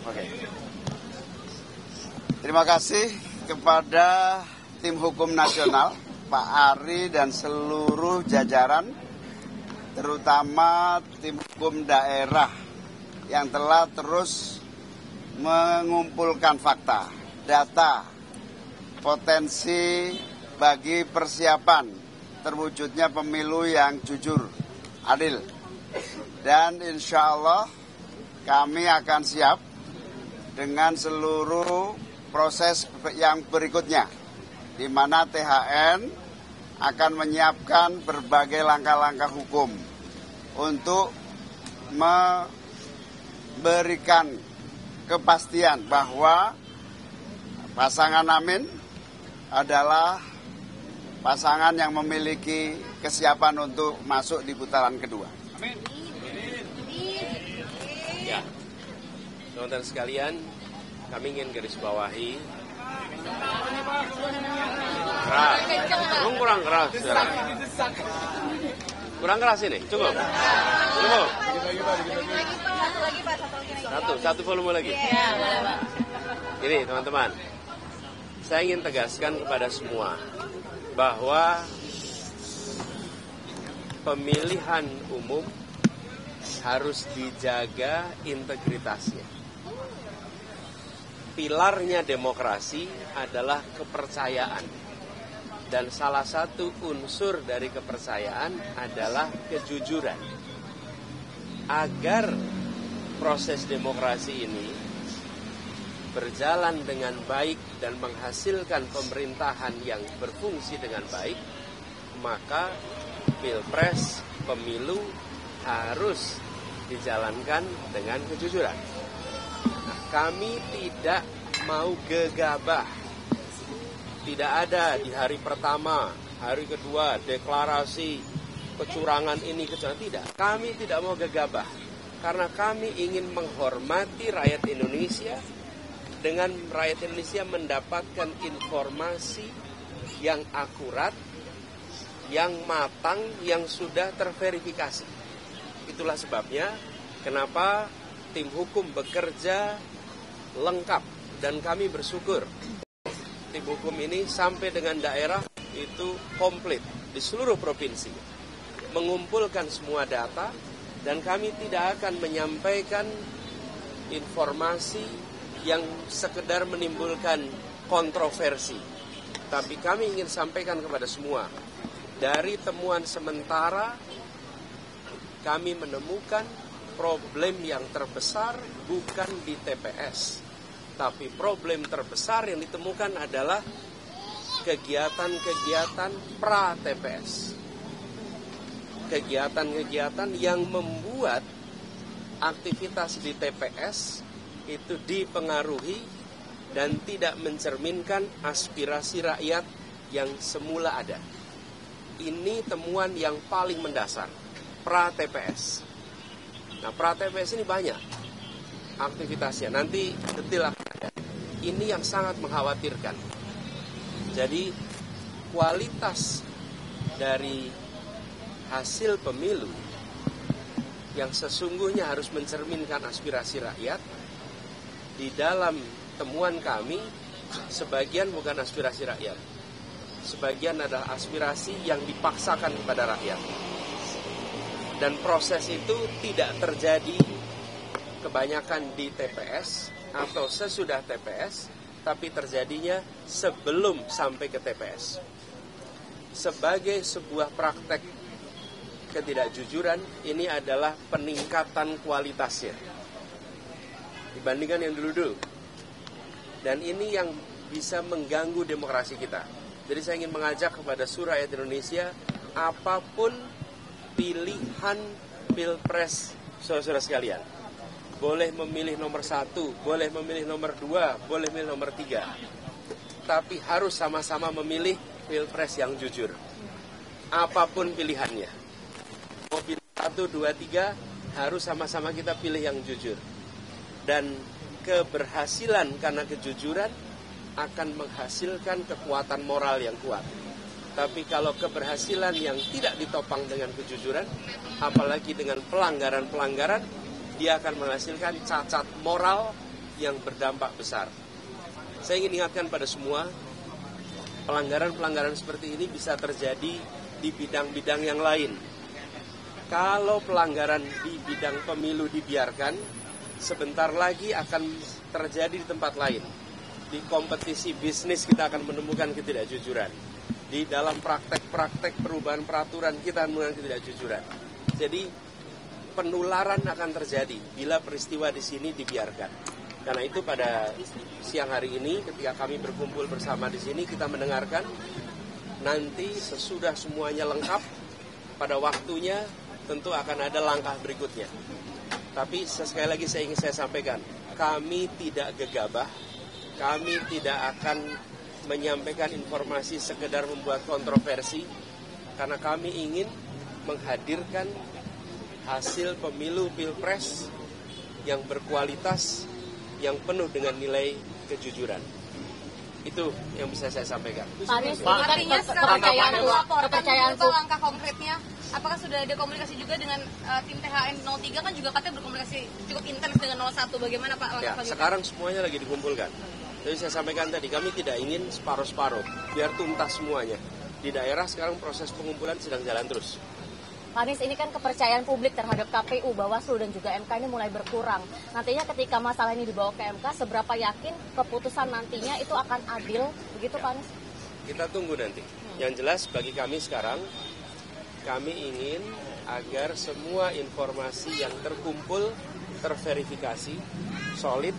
Oke. Terima kasih kepada tim hukum nasional, Pak Ari dan seluruh jajaran, terutama tim hukum daerah yang telah terus mengumpulkan fakta, data, potensi bagi persiapan terwujudnya pemilu yang jujur, adil. Dan insya Allah kami akan siap dengan seluruh proses yang berikutnya, di mana THN akan menyiapkan berbagai langkah-langkah hukum untuk memberikan kepastian bahwa pasangan Amin adalah pasangan yang memiliki kesiapan untuk masuk di putaran kedua. Amin. Ya, teman-teman sekalian, kami ingin garis bawahi. Keras, kurang keras. Kurang keras ini, cukup. Cukup. Satu volume lagi. Ini teman-teman, saya ingin tegaskan kepada semua bahwa pemilihan umum harus dijaga integritasnya. Pilarnya demokrasi adalah kepercayaan. Dan salah satu unsur dari kepercayaan adalah kejujuran. Agar proses demokrasi ini berjalan dengan baik dan menghasilkan pemerintahan yang berfungsi dengan baik, maka pilpres, pemilu harus dijalankan dengan kejujuran. Nah, kami tidak mau gegabah. Tidak ada di hari pertama, hari kedua, deklarasi kecurangan ini, kecurangan. Tidak, kami tidak mau gegabah. Karena kami ingin menghormati rakyat Indonesia, dengan rakyat Indonesia mendapatkan informasi yang akurat, yang matang, yang sudah terverifikasi. Itulah sebabnya kenapa tim hukum bekerja lengkap, dan kami bersyukur tim hukum ini sampai dengan daerah itu komplit di seluruh provinsi, mengumpulkan semua data, dan kami tidak akan menyampaikan informasi yang sekedar menimbulkan kontroversi, tapi kami ingin sampaikan kepada semua. Dari temuan sementara, kami menemukan problem yang terbesar bukan di TPS, tapi problem terbesar yang ditemukan adalah kegiatan-kegiatan pra-TPS. Kegiatan-kegiatan yang membuat aktivitas di TPS itu dipengaruhi dan tidak mencerminkan aspirasi rakyat yang semula ada. Ini temuan yang paling mendasar, pra-TPS. Nah, pra-TPS ini banyak aktivitasnya, nanti detail akan ada. Ini yang sangat mengkhawatirkan. Jadi, kualitas dari hasil pemilu yang sesungguhnya harus mencerminkan aspirasi rakyat, di dalam temuan kami, sebagian bukan aspirasi rakyat. Sebagian adalah aspirasi yang dipaksakan kepada rakyat. Dan proses itu tidak terjadi kebanyakan di TPS atau sesudah TPS, tapi terjadinya sebelum sampai ke TPS. Sebagai sebuah praktek ketidakjujuran, ini adalah peningkatan kualitasnya dibandingkan yang dulu-dulu. Dan ini yang bisa mengganggu demokrasi kita. Jadi saya ingin mengajak kepada seluruh rakyat Indonesia, apapun pilihan pilpres saudara-saudara sekalian, boleh memilih nomor 1, boleh memilih nomor 2, boleh memilih nomor 3, tapi harus sama-sama memilih pilpres yang jujur. Apapun pilihannya, mau pilih 1, 2, 3, harus sama-sama kita pilih yang jujur. Dan keberhasilan karena kejujuran akan menghasilkan kekuatan moral yang kuat. Tapi kalau keberhasilan yang tidak ditopang dengan kejujuran, apalagi dengan pelanggaran-pelanggaran, dia akan menghasilkan cacat moral yang berdampak besar. Saya ingin ingatkan pada semua, pelanggaran-pelanggaran seperti ini bisa terjadi di bidang-bidang yang lain. Kalau pelanggaran di bidang pemilu dibiarkan, sebentar lagi akan terjadi di tempat lain. Di kompetisi bisnis kita akan menemukan ketidakjujuran. Di dalam praktek-praktek perubahan peraturan kita menemukan ketidakjujuran. Jadi penularan akan terjadi bila peristiwa di sini dibiarkan. Karena itu pada siang hari ini ketika kami berkumpul bersama di sini, kita mendengarkan nanti sesudah semuanya lengkap, pada waktunya tentu akan ada langkah berikutnya. Tapi sekali lagi saya ingin sampaikan, kami tidak gegabah, kami tidak akan menyampaikan informasi sekedar membuat kontroversi, karena kami ingin menghadirkan hasil pemilu Pilpres yang berkualitas, yang penuh dengan nilai kejujuran. Itu yang bisa saya sampaikan. Artinya kepercayaan langkah konkretnya, apakah sudah ada komunikasi juga dengan tim THN 03 kan juga katanya berkomunikasi cukup intens dengan 01, bagaimana Pak langkah selanjutnya? Sekarang semuanya lagi dikumpulkan. Jadi saya sampaikan tadi, kami tidak ingin separuh-separuh, biar tuntas semuanya. Di daerah sekarang proses pengumpulan sedang jalan terus. Pak Anies, ini kan kepercayaan publik terhadap KPU, Bawaslu dan juga MK ini mulai berkurang. Nantinya ketika masalah ini dibawa ke MK, seberapa yakin keputusan nantinya itu akan adil, begitu Pak Anies? Kita tunggu nanti. Yang jelas bagi kami sekarang, kami ingin agar semua informasi yang terkumpul, terverifikasi, solid,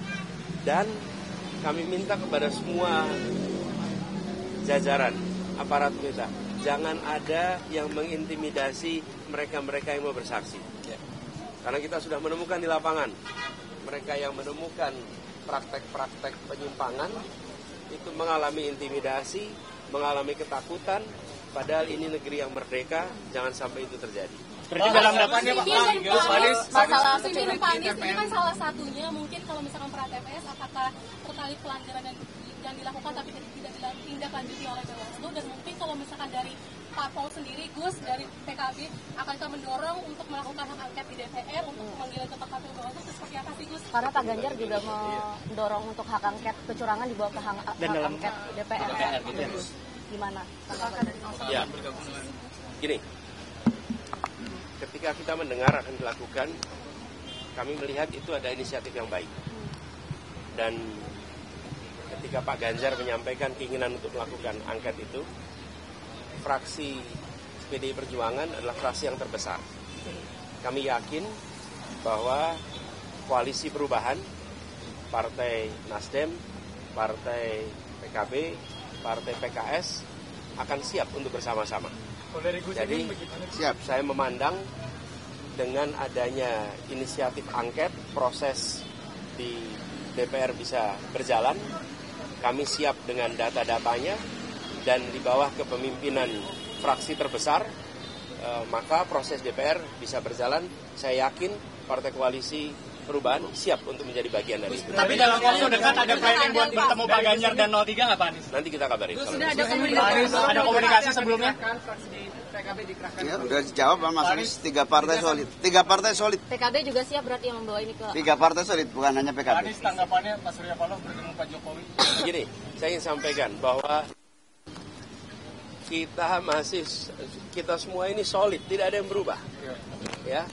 dan kami minta kepada semua jajaran aparat kita, jangan ada yang mengintimidasi mereka-mereka yang mau bersaksi. Karena kita sudah menemukan di lapangan, mereka yang menemukan praktek-praktek penyimpangan itu mengalami intimidasi, mengalami ketakutan, padahal ini negeri yang merdeka, jangan sampai itu terjadi. Berarti dalam dapatnya Pak Anies, masalah ini kan salah satunya mungkin kalau misalkan pra TPS apakah terkait pelanggaran yang dilakukan tapi tidak ditindaklanjuti oleh Bawaslu, dan mungkin kalau misalkan dari Pak Paul sendiri, Gus dari PKB akankah mendorong untuk melakukan hak angket di DPR untuk pemanggilan ketua KPU Bawaslu, seperti apa sih Gus? Karena Pak Ganjar juga mendorong untuk hak angket kecurangan dibawa ke hak angket DPR. Gimana? Ya, gini. Ketika kita mendengar akan dilakukan, kami melihat itu ada inisiatif yang baik. Dan ketika Pak Ganjar menyampaikan keinginan untuk melakukan angket itu, fraksi PDI Perjuangan adalah fraksi yang terbesar. Kami yakin bahwa koalisi perubahan, Partai Nasdem, Partai PKB, Partai PKS akan siap untuk bersama-sama. Jadi siap, saya memandang dengan adanya inisiatif angket, proses di DPR bisa berjalan, kami siap dengan data-datanya, dan di bawah kepemimpinan fraksi terbesar, maka proses DPR bisa berjalan. Saya yakin Partai Koalisi Perubahan siap untuk menjadi bagian dari itu. Tapi dalam waktu dekat ada planning buat bertemu Pak Ganjar dan 03 nggak Pak Anies? Nanti kita kabarin. Sudah ada komunikasi sebelumnya? Ya, udah dijawab Mas Anies, 3 partai solid. 3 partai solid. PKB juga siap berarti yang membawa ini ke... 3 partai solid, bukan hanya PKB. Pak Anies, tanggapannya Pak Surya Paloh bertemu Pak Jokowi? Gini, saya ingin sampaikan bahwa kita semua ini solid, tidak ada yang berubah. Ya,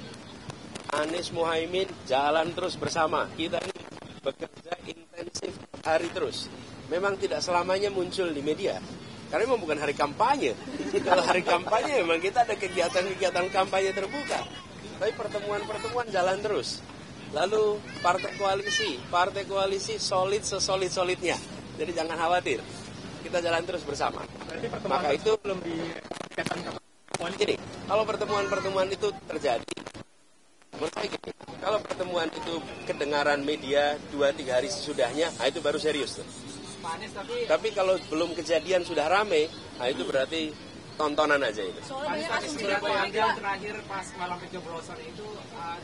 Anies Muhaimin jalan terus bersama. Kita ini bekerja intensif hari terus. Memang tidak selamanya muncul di media, karena memang bukan hari kampanye. Kalau hari kampanye memang kita ada kegiatan-kegiatan kampanye terbuka. Tapi pertemuan-pertemuan jalan terus. Lalu partai koalisi solid sesolid-solidnya. Jadi jangan khawatir, kita jalan terus bersama. Maka itu belum ini. Kalau pertemuan-pertemuan itu terjadi, menurut saya gini, kalau pertemuan itu kedengaran media 2-3 hari sesudahnya, nah itu baru serius tuh. Tapi kalau belum kejadian sudah rame, nah itu berarti tontonan aja itu. Yang terakhir pas malam pencoblosan itu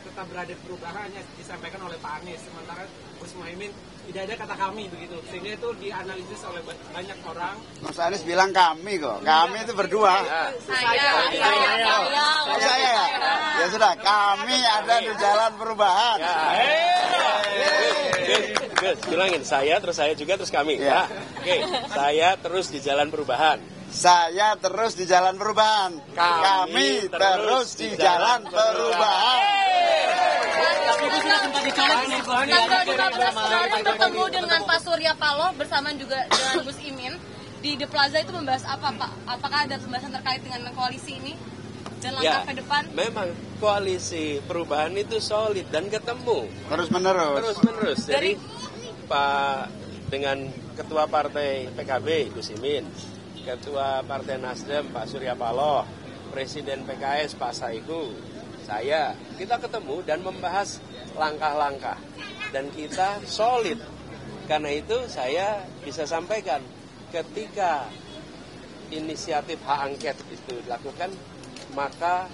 tetap berada perubahannya disampaikan oleh Pak Anies, sementara Gus Muhaimin tidak ada kata kami begitu, sehingga itu dianalisis oleh banyak orang. Mas Anies bilang kami kok, kami itu berdua. Saya. Ya sudah, kami ada di jalan perubahan. Gus, bilangin saya, terus kami. Ya. Nah, oke, saya terus di jalan perubahan. Saya terus di jalan perubahan. Kami terus di jalan perubahan. Tanggal 15 kemarin bertemu dengan Pak Surya Paloh bersama juga dengan Gus Imin di The Plaza, itu membahas apa, Pak? Apakah ada pembahasan terkait dengan koalisi ini dan langkah ke depan? Memang koalisi perubahan itu solid dan ketemu Terus menerus. Jadi Pak dengan Ketua Partai PKB Gus Imin, Ketua Partai Nasdem Pak Surya Paloh, Presiden PKS Pak Saiku, kita ketemu dan membahas langkah-langkah dan kita solid. Karena itu saya bisa sampaikan ketika inisiatif hak angket itu dilakukan, maka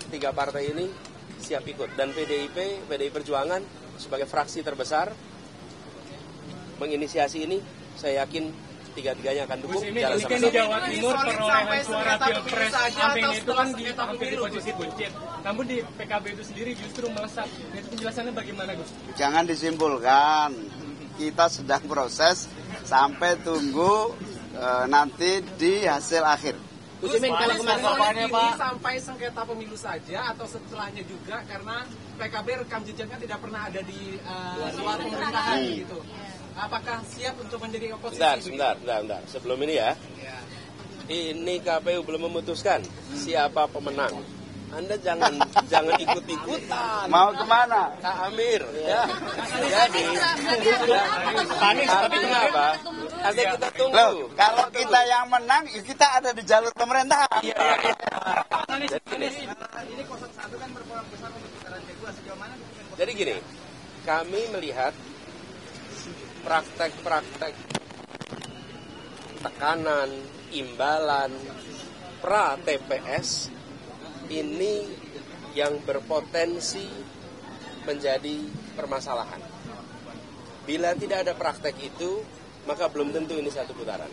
3 partai ini siap ikut. Dan PDI Perjuangan sebagai fraksi terbesar menginisiasi ini, saya yakin 3-tiganya akan dukung. Jalan Ini kan di Jawa Timur perolehan suara pilpres Amin itu kan di hampir di posisi buncit. Namun di PKB itu sendiri justru melesat. Itu penjelasannya bagaimana, Gus? Jangan disimpulkan. Kita sedang proses sampai tunggu nanti di hasil akhir. Gus Imin, kalau kemarin ini sampai sengketa pemilu saja atau setelahnya juga, karena PKB rekam jejaknya tidak pernah ada di luar pemerintahan gitu. Apakah siap untuk menjadi oposisi? Sebentar. Sebelum ini ya. Ini KPU belum memutuskan siapa pemenang. Anda jangan ikut-ikutan. Mau kemana? Kak Amir, ya. Jadi, tapi kenapa? Nanti kita tunggu. Loh, kalau kita yang menang, kita ada di jalur pemerintahan. Jadi gini, kami melihat praktek-praktek tekanan, imbalan, pra-TPS ini yang berpotensi menjadi permasalahan. Bila tidak ada praktek itu, maka belum tentu ini satu putaran.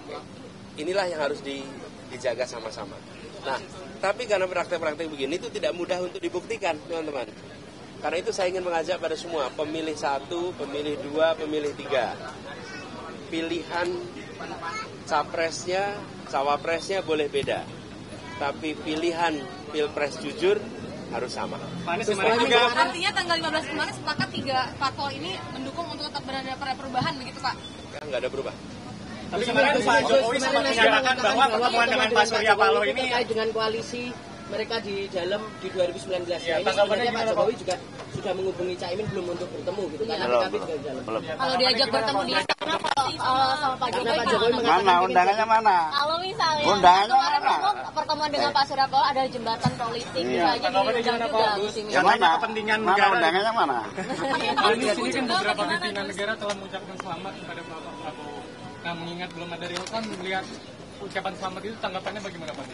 Oke. Inilah yang harus dijaga sama-sama. Nah, tapi karena praktek-praktek begini itu tidak mudah untuk dibuktikan, teman-teman. Karena itu saya ingin mengajak pada semua, pemilih 1, pemilih 2, pemilih 3. Pilihan capresnya, cawapresnya boleh beda. Tapi pilihan pilpres jujur harus sama. Artinya tanggal 15 kemarin sepakat 3 parpol ini mendukung untuk tetap berada pada perubahan, begitu Pak? Nggak ada berubah. Tapi kemarin Pak Jokowi sempat menyatakan bahwa pertemuan dengan Pak Surya Paloh ini terkait dengan koalisi mereka di dalam di 2019 ya, ini sebenarnya Pak Jokowi juga sudah menghubungi Caimin belum untuk bertemu gitu kan, tapi juga di dalam. Kalau diajak bertemu di istana sama Pak Jokowi, Mana undangannya mana? kalau misalnya Undangannya kemarin mana? pertemuan dengan Pak Surya Paloh ada jembatan politik, bisa aja diundang juga Gus Imin. Yang mana? kepentingan Mana negara. undangannya mana? Di sini kan beberapa pimpinan negara telah mengucapkan selamat kepada Pak Prabowo. Nah, mengingat belum ada real count, melihat ucapan selamat itu tanggapannya bagaimana Pak?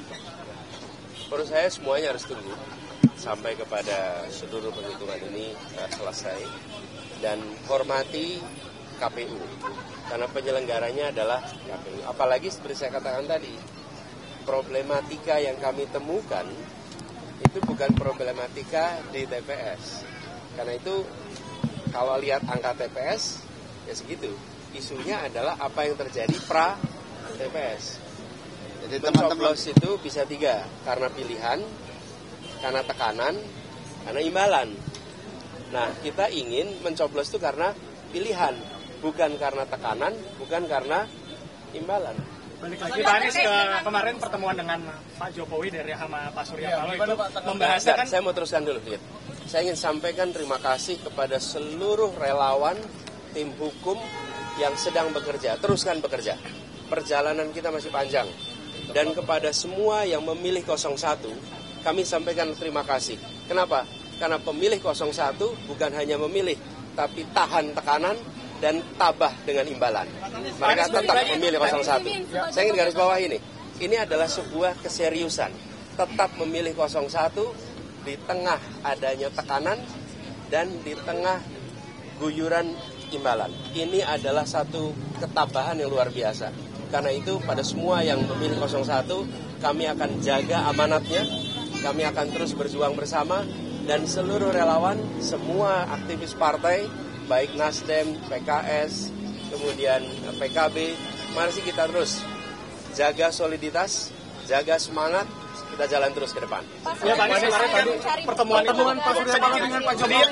Menurut saya semuanya harus tunggu sampai kepada seluruh penghitungan ini selesai dan hormati KPU karena penyelenggaranya adalah KPU. Apalagi seperti saya katakan tadi, problematika yang kami temukan itu bukan problematika di TPS. Karena itu kalau lihat angka TPS ya segitu. Isunya adalah apa yang terjadi pra TPS. Jadi teman-teman Mencoblos itu bisa 3, karena pilihan, karena tekanan, karena imbalan. Nah, kita ingin mencoblos itu karena pilihan, bukan karena tekanan, bukan karena imbalan. Balik lagi Pak Anies ke kemarin pertemuan dengan Pak Jokowi dari sama Pak Surya Paloh itu membahasakan. Saya mau teruskan dulu, Fit. Saya ingin sampaikan terima kasih kepada seluruh relawan, tim hukum yang sedang bekerja. Teruskan bekerja. Perjalanan kita masih panjang. Dan kepada semua yang memilih 01, kami sampaikan terima kasih. Kenapa? Karena pemilih 01 bukan hanya memilih, tapi tahan tekanan dan tabah dengan imbalan. Mereka tetap memilih 01. Saya ingin garis bawah ini. Ini adalah sebuah keseriusan. Tetap memilih 01 di tengah adanya tekanan dan di tengah guyuran imbalan. Ini adalah satu ketabahan yang luar biasa. Karena itu pada semua yang memilih 01, kami akan jaga amanatnya, kami akan terus berjuang bersama, dan seluruh relawan, semua aktivis partai, baik Nasdem, PKS, kemudian PKB, mari kita terus jaga soliditas, jaga semangat, kita jalan terus ke depan. Pak, pertemuan Pak Surya Paloh dengan Pak Jokowi